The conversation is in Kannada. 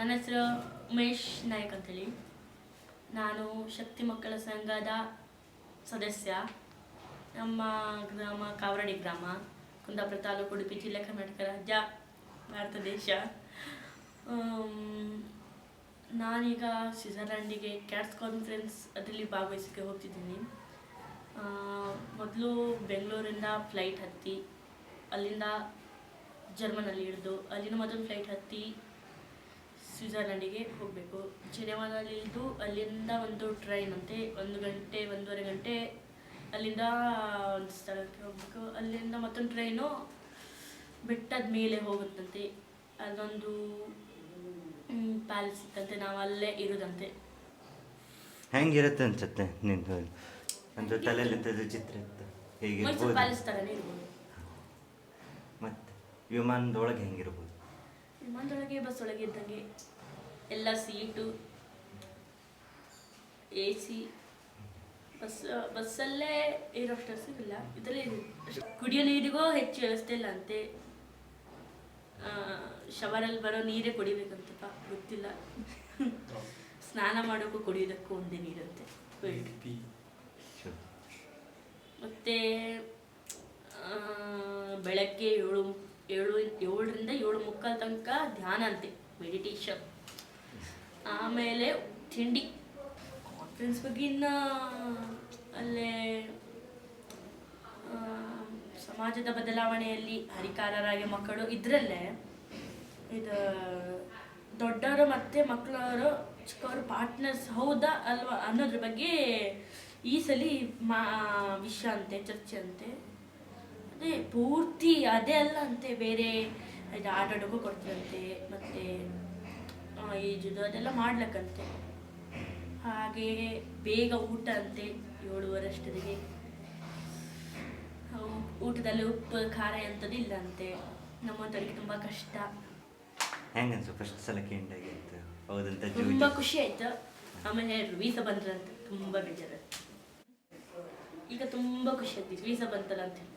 ನನ್ನ ಹೆಸರು ಉಮೇಶ್ ನಾಯಕ್ ಅಂತೇಳಿ. ನಾನು ಶಕ್ತಿ ಮಕ್ಕಳ ಸಂಘದ ಸದಸ್ಯ. ನಮ್ಮ ಗ್ರಾಮ ಕಾವರಡಿ ಗ್ರಾಮ, ಕುಂದಾಪುರ ತಾಲೂಕು, ಉಡುಪಿ ಜಿಲ್ಲೆ, ಕರ್ನಾಟಕ ರಾಜ್ಯ, ಭಾರತ ದೇಶ. ನಾನೀಗ ಸ್ವಿಟ್ಜರ್ಲ್ಯಾಂಡಿಗೆ ಕ್ಯಾಟ್ಸ್ ಕಾನ್ಫರೆನ್ಸ್ ಅದರಲ್ಲಿ ಭಾಗವಹಿಸೋಕ್ಕೆ ಹೋಗ್ತಿದ್ದೀನಿ. ಮೊದಲು ಬೆಂಗಳೂರಿಂದ ಫ್ಲೈಟ್ ಹತ್ತಿ ಅಲ್ಲಿಂದ ಜರ್ಮನಲ್ಲಿ ಇಳಿದು ಅಲ್ಲಿಂದ ಮತ್ತೊಂದು ಫ್ಲೈಟ್ ಹತ್ತಿ ಸ್ವಿಟ್ಜರ್ಲ್ಯಾಂಡಿಗೆ ಹೋಗಬೇಕು. ಜಿನೆವಾದಲ್ಲಿ ಇಳಿದು ಅಲ್ಲಿಂದ ಒಂದು ಟ್ರೈನ್ ಅಂತೆ 1-1.5 ಗಂಟೆ ಅಲ್ಲಿಂದ ಒಂದು ಸ್ಥಳಕ್ಕೆ ಹೋಗಬೇಕು. ಅಲ್ಲಿಂದ ಮತ್ತೊಂದು ಟ್ರೈನು ಬೆಟ್ಟದ ಮೇಲೆ ಹೋಗುತ್ತಂತೆ. ಅದೊಂದು ಪ್ಯಾಲೇಸ್ ಇತ್ತಂತೆ, ನಾವು ಅಲ್ಲೇ ಇರೋದಂತೆ. ಹೆಂಗಿರುತ್ತೆ ಅನ್ಸುತ್ತೆ ನಿಂದು ಒಂದು ತಲೆಯಲ್ಲಿ ಚಿತ್ರ ಇತ್ತು ಹೇಗೆ ಮೈಸೂರು ಪ್ಯಾಲೇಸ್ ಥರನೇ ಇರ್ಬೋದು. ಮತ್ತು ವಿಮಾನದೊಳಗೆ ಹೆಂಗಿರ್ಬೋದು? ವಿಮಾನದೊಳಗೆ ಬಸ್ ಒಳಗೆ ಇದ್ದಂಗೆ ಎಲ್ಲ ಸೀಟು AC. ಬಸ್ಸಲ್ಲೇ ಇರೋಷ್ಟು ಸಿಗಲ್ಲ, ಇದರಲ್ಲಿ ಕುಡಿಯೋ ನೀರಿಗೂ ಹೆಚ್ಚು ವ್ಯವಸ್ಥೆ ಇಲ್ಲ ಅಂತೆ. ಶವರಲ್ಲಿ ಬರೋ ನೀರೇ ಕುಡಿಬೇಕಂತಪ್ಪ, ಗೊತ್ತಿಲ್ಲ. ಸ್ನಾನ ಮಾಡೋಕ್ಕೂ ಕುಡಿಯೋದಕ್ಕೂ ಒಂದೇ ನೀರಂತೆ. ಮತ್ತು ಬೆಳಗ್ಗೆ 7ರಿಂದ 7:45 ತನಕ ಧ್ಯಾನ ಅಂತೆ, ಮೆಡಿಟೇಷನ್. ಆಮೇಲೆ ತಿಂಡಿ. ಕಾನ್ಫರೆನ್ಸ್ ಬಗ್ಗೆ ಇನ್ನು ಅಲ್ಲೇ ಸಮಾಜದ ಬದಲಾವಣೆಯಲ್ಲಿ ಹರಿಕಾರರಾಗಿ ಮಕ್ಕಳು ಇದರಲ್ಲೇ ಇದು ದೊಡ್ಡವರು ಮತ್ತು ಮಕ್ಕಳವರು ಚಿಕ್ಕವರು ಪಾರ್ಟ್ನರ್ಸ್ ಹೌದಾ ಅಲ್ವಾ ಅನ್ನೋದ್ರ ಬಗ್ಗೆ ಈ ಸಲ ವಿಷಯ ಅಂತೆ, ಚರ್ಚೆ ಅಂತೆ. ಅದೇ ಪೂರ್ತಿ ಅದೇ ಅಲ್ಲ ಅಂತೆ, ಬೇರೆ ಇದು ಆಟಾಡೋಕ್ಕೂ ಕೊಡ್ತಾರಂತೆ, ಮತ್ತು ಈಜುದು ಅದೆಲ್ಲ ಮಾಡ್ಲಿಕ್ಕಂತೆ. ಹಾಗೆ ಬೇಗ ಊಟ ಅಂತೆ 7:30 ಅಷ್ಟೊತ್ತಿಗೆ. ಊಟದಲ್ಲಿ ಉಪ್ಪು ಖಾರ ಎಂಥದ್ದು ಇಲ್ಲ ಅಂತೆ. ನಮ್ಮಂಥವ್ರಿಗೆ ತುಂಬ ಕಷ್ಟ. ಹೆಂಗನ್ಸು ಫಸ್ಟ್ ಸಲ ಕೇಂಡಾಗಿತ್ತು? ಹೌದಂತ ತುಂಬ ಖುಷಿ ಆಯ್ತು. ಆಮೇಲೆ ವೀಸಾ ಬಂದ್ರಂತ ತುಂಬ ಬೇಜಾರು. ಈಗ ತುಂಬ ಖುಷಿ ಆಗ್ತಿತ್ತು ವೀಸಾ ಬಂತಲ್ಲ ಅಂತೇಳಿ.